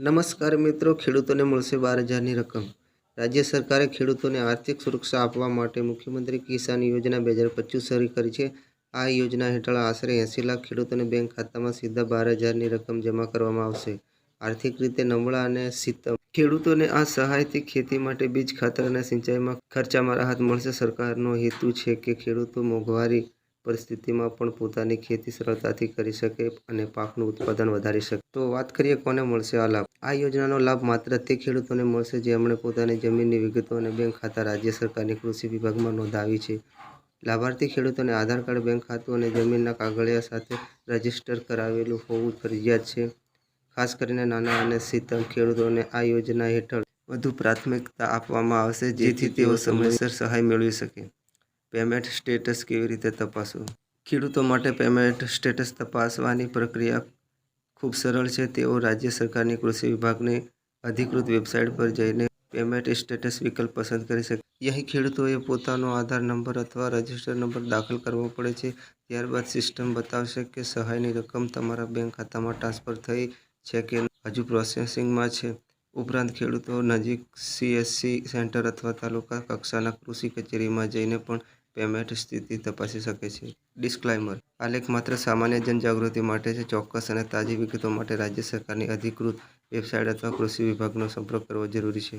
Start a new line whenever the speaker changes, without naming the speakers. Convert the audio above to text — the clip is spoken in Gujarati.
નમસ્કાર મિત્રો, ખેડૂતોને મળશે 12,000ની રકમ. રાજ્ય સરકારે ખેડૂતોને આર્થિક સુરક્ષા આપવા માટે મુખ્યમંત્રી કિસાન યોજના 2025 શરૂ કરી છે. આ યોજના હેઠળ આશરે 80 લાખ ખેડૂતોને બેંક ખાતામાં સીધા 12,000ની રકમ જમા કરવામાં આવશે. આર્થિક રીતે નબળા અને સીતમ ખેડૂતોને આ સહાયથી ખેતી માટે બીજ, ખાતર અને સિંચાઈમાં ખર્ચામાં રાહત મળશે. સરકારનો હેતુ છે કે ખેડૂતો મોંઘવારી પરિસ્થિતિમાં પણ પોતાની ખેતી સરળતાથી કરી શકે અને પાકનું ઉત્પાદન વધારી શકે. તો વાત કરીએ કોને મળશે આ લાભ. આ યોજનાનો લાભ માત્ર તે ખેડૂતોને મળશે જેમણે પોતાની જમીનની વિગતો અને બેંક ખાતા રાજ્ય સરકારની કૃષિ વિભાગમાં નોંધાવી છે. લાભાર્થી ખેડૂતોને આધાર કાર્ડ, બેંક ખાતું અને જમીનના કાગળિયા સાથે રજીસ્ટર કરાવેલું હોવું ફરજિયાત છે. ખાસ કરીને નાના અને સીતમ ખેડૂતોને આ યોજના હેઠળ વધુ પ્રાથમિકતા આપવામાં આવશે જેથી તેઓ સમયસર સહાય મેળવી શકે. પેમેન્ટ સ્ટેટસ કેવી રીતે તપાસવું? ખેડૂતો માટે પેમેન્ટ સ્ટેટસ તપાસવાની પ્રક્રિયા ખૂબ સરળ છે. તેઓ રાજ્ય સરકારની કૃષિ વિભાગની અધિકૃત વેબસાઇટ પર જઈને પેમેન્ટ સ્ટેટસ વિકલ્પ પસંદ કરી શકે. અહીં ખેડૂતોએ પોતાનો આધાર નંબર અથવા રજિસ્ટર નંબર દાખલ કરવો પડે છે. ત્યારબાદ સિસ્ટમ બતાવશે કે સહાયની રકમ તમારા બેંક ખાતામાં ટ્રાન્સફર થઈ છે કે હજુ પ્રોસેસિંગમાં છે. ઉપરાંત ખેડૂતો નજીક CSC સેન્ટર અથવા તાલુકા કક્ષાના કૃષિ કચેરીમાં જઈને પણ પેમેન્ટ સ્થિતિ તપાસી શકે છે. ડિસ્ક્લાઇમર: આ લેખ માત્ર સામાન્ય જનજાગૃતિ માટે છે. ચોક્કસ અને તાજી વિગતો માટે રાજ્ય સરકારની અધિકૃત વેબસાઇટ અથવા કૃષિ વિભાગનો સંપર્ક કરવો જરૂરી છે.